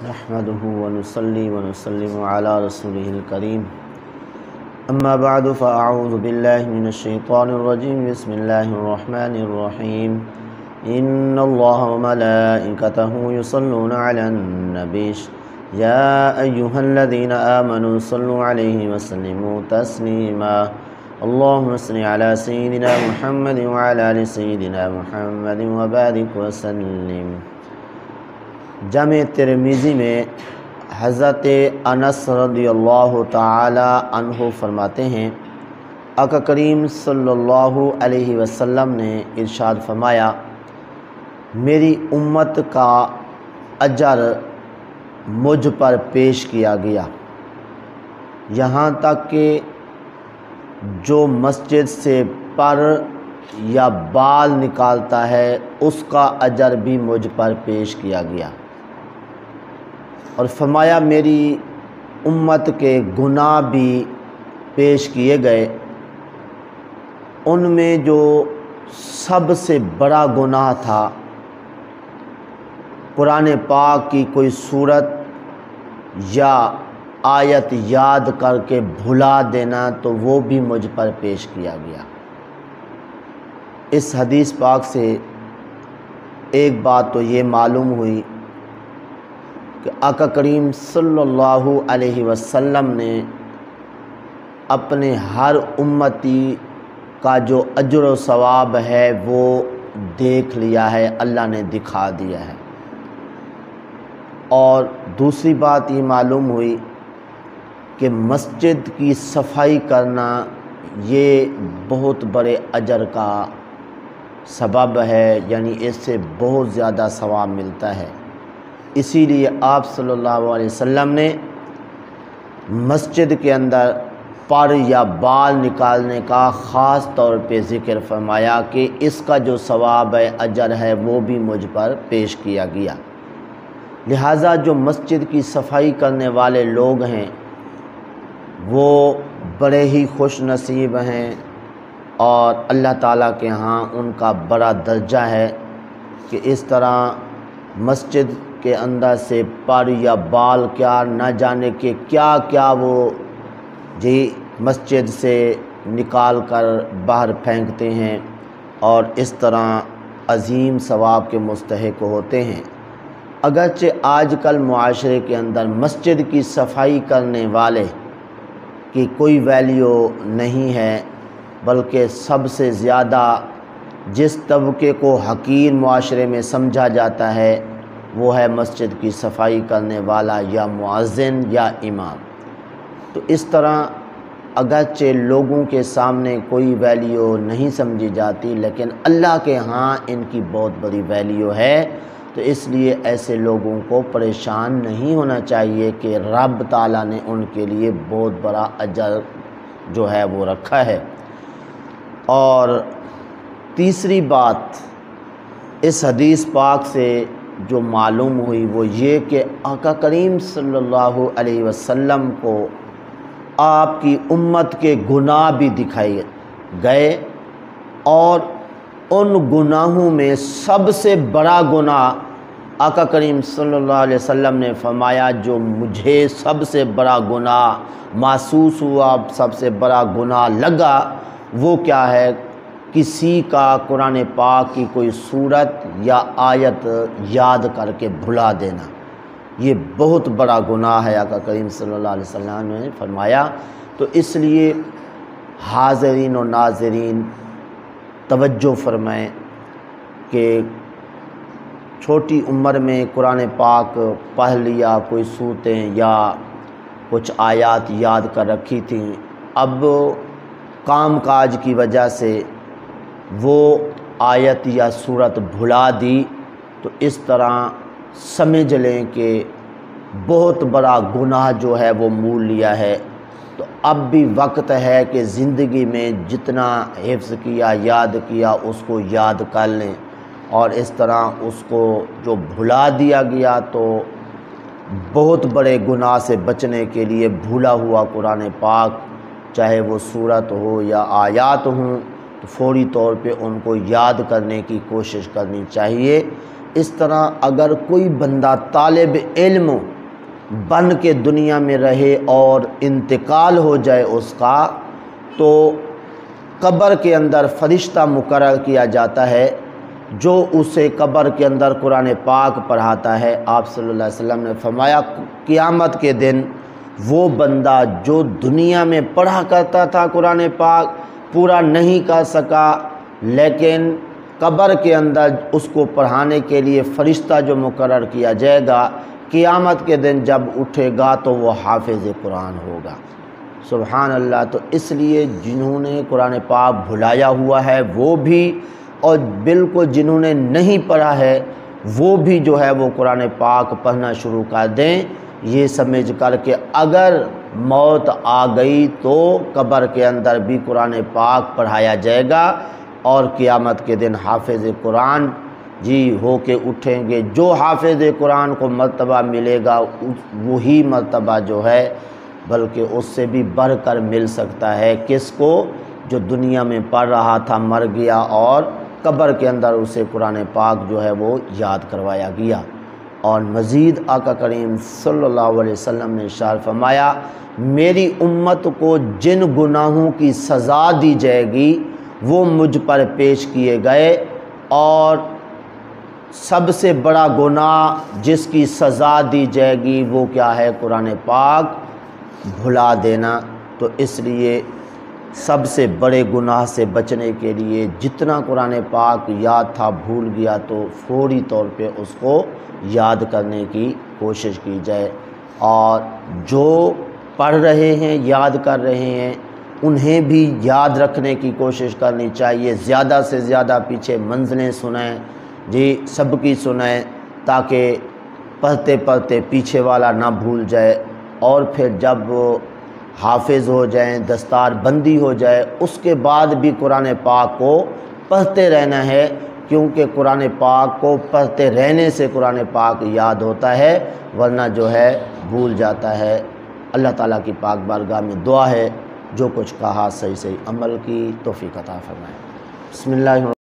نحمده ونصلي ونسلم على رسوله الكريم اما بعد فاعوذ بالله من الشيطان الرجيم بسم الله الرحمن الرحيم ان الله وملائكته يصلون على النبي يا ايها الذين آمنوا صلوا عليه وسلموا تسليما اللهم صل على سيدنا محمد وعلى آل سيدنا محمد وبارك وسلم۔ جامع ترمذی میں حضرت انس رضی اللہ تعالی عنہ فرماتے ہیں، آقا کریم صلی اللہ علیہ وسلم نے ارشاد فرمایا، میری امت کا اجر مجھ پر پیش کیا گیا، یہاں تک کہ جو مسجد سے پر یا بال نکالتا ہے اس کا اجر بھی مجھ پر پیش کیا گیا، اور فرمایا میری امت کے گناہ بھی پیش کیے گئے، ان میں جو سب سے بڑا گناہ تھا قرآن پاک کی کوئی سورت یا آیت یاد کر کے بھلا دینا، تو وہ بھی مجھ پر پیش کیا گیا۔ اس حدیث پاک سے ایک بات تو یہ معلوم ہوئی کہ آقا کریم صلی اللہ علیہ وسلم نے اپنے ہر امتی کا جو اجر و ثواب ہے وہ دیکھ لیا ہے، اللہ نے دکھا دیا ہے۔ اور دوسری بات یہ معلوم ہوئی کہ مسجد کی صفائی کرنا یہ بہت بڑے اجر کا سبب ہے، یعنی اس سے بہت زیادہ ثواب ملتا ہے۔ اسی لیے آپ صلی اللہ علیہ وسلم نے مسجد کے اندر پر یا بال نکالنے کا خاص طور پہ ذکر فرمایا کہ اس کا جو ثواب ہے، اجر ہے، وہ بھی مجھ پر پیش کیا گیا۔ لہٰذا جو مسجد کی صفائی کرنے والے لوگ ہیں وہ بڑے ہی خوش نصیب ہیں، اور اللہ تعالیٰ کے ہاں ان کا بڑا درجہ ہے کہ اس طرح مسجد کے اندر سے پر یا بال کیا نہ جانے کہ کیا کیا وہ مسجد سے نکال کر باہر پھینکتے ہیں، اور اس طرح عظیم ثواب کے مستحق ہوتے ہیں۔ اگرچہ آج کل معاشرے کے اندر مسجد کی صفائی کرنے والے کی کوئی ویلیو نہیں ہے، بلکہ سب سے زیادہ جس طبقے کو حقیر معاشرے میں سمجھا جاتا ہے وہ ہے مسجد کی صفائی کرنے والا یا مؤذن یا امام۔ تو اس طرح اگرچہ لوگوں کے سامنے کوئی ویلیو نہیں سمجھی جاتی، لیکن اللہ کے ہاں ان کی بہت بڑی ویلیو ہے، تو اس لیے ایسے لوگوں کو پریشان نہیں ہونا چاہیے کہ رب تعالیٰ نے ان کے لیے بہت بڑا اجر جو ہے وہ رکھا ہے۔ اور تیسری بات اس حدیث پاک سے جو معلوم ہوئی وہ یہ کہ آقا کریم صلی اللہ علیہ وسلم کو آپ کی امت کے گناہ بھی دکھائے گئے، اور ان گناہوں میں سب سے بڑا گناہ آقا کریم صلی اللہ علیہ وسلم نے فرمایا جو مجھے سب سے بڑا گناہ محسوس ہوا، سب سے بڑا گناہ لگا، وہ کیا ہے؟ کسی کا قرآن پاک کی کوئی سورت یا آیت یاد کر کے بھلا دینا، یہ بہت بڑا گناہ ہے، آقا کریم صلی اللہ علیہ وسلم نے فرمایا۔ تو اس لیے حاضرین و ناظرین توجہ فرمائیں کہ چھوٹی عمر میں قرآن پاک پڑھ لیا، کوئی سورتیں یا کچھ آیات یاد کر رکھی تھیں، اب کام کاج کی وجہ سے وہ آیت یا سورت بھلا دی، تو اس طرح سمجھ لیں کہ بہت بڑا گناہ جو ہے وہ مول لیا ہے۔ تو اب بھی وقت ہے کہ زندگی میں جتنا حفظ کیا، یاد کیا، اس کو یاد کر لیں، اور اس طرح اس کو جو بھلا دیا گیا تو بہت بڑے گناہ سے بچنے کے لیے بھولا ہوا قرآن پاک چاہے وہ سورت ہو یا آیات ہوں تو فوری طور پہ ان کو یاد کرنے کی کوشش کرنی چاہیے۔ اس طرح اگر کوئی بندہ طالب علم بن کے دنیا میں رہے اور انتقال ہو جائے اس کا، تو قبر کے اندر فرشتہ مقرر کیا جاتا ہے جو اسے قبر کے اندر قرآن پاک پڑھاتا ہے۔ آپ صلی اللہ علیہ وسلم نے فرمایا قیامت کے دن وہ بندہ جو دنیا میں پڑھا کرتا تھا قرآن پاک، پورا نہیں کر سکا، لیکن قبر کے اندر اس کو پڑھانے کے لیے فرشتہ جو مقرر کیا جائے گا، قیامت کے دن جب اٹھے گا تو وہ حافظ قرآن ہوگا۔ سبحان اللہ۔ تو اس لیے جنہوں نے قرآن پاک بھلایا ہوا ہے وہ بھی، اور بالکل جنہوں نے نہیں پڑھا ہے وہ بھی جو ہے وہ قرآن پاک پڑھنا شروع کر دیں، یہ سمجھ کر کہ اگر موت آ گئی تو قبر کے اندر بھی قرآن پاک پڑھایا جائے گا، اور قیامت کے دن حافظ قرآن ہو کے اٹھیں گے۔ جو حافظ قرآن کو مرتبہ ملے گا وہی مرتبہ جو ہے بلکہ اس سے بھی بڑھ کر مل سکتا ہے کس کو؟ جو دنیا میں پڑھ رہا تھا، مر گیا اور قبر کے اندر اسے قرآن پاک جو ہے وہ یاد کروایا گیا۔ اور مزید آقا کریم صلی اللہ علیہ وسلم نے ارشاد فرمایا میری امت کو جن گناہوں کی سزا دی جائے گی وہ مجھ پر پیش کیے گئے، اور سب سے بڑا گناہ جس کی سزا دی جائے گی وہ کیا ہے؟ قرآن پاک بھلا دینا۔ تو اس لیے سب سے بڑے گناہ سے بچنے کے لیے جتنا قرآن پاک یاد تھا بھول گیا تو فوری طور پہ اس کو یاد کرنے کی کوشش کی جائے، اور جو پڑھ رہے ہیں یاد کر رہے ہیں انہیں بھی یاد رکھنے کی کوشش کرنی چاہیے۔ زیادہ سے زیادہ پیچھے منزلیں سنائیں، سب کی سنائیں، تاکہ پڑھتے پڑھتے پیچھے والا نہ بھول جائے، اور پھر جب حافظ ہو جائیں، دستار بندی ہو جائے، اس کے بعد بھی قرآن پاک کو پڑھتے رہنا ہے، کیونکہ قرآن پاک کو پڑھتے رہنے سے قرآن پاک یاد ہوتا ہے، ورنہ جو ہے بھول جاتا ہے۔ اللہ تعالیٰ کی پاک بارگاہ میں دعا ہے جو کچھ کہا صحیح عمل کی توفیق عطا فرمائے۔ بسم اللہ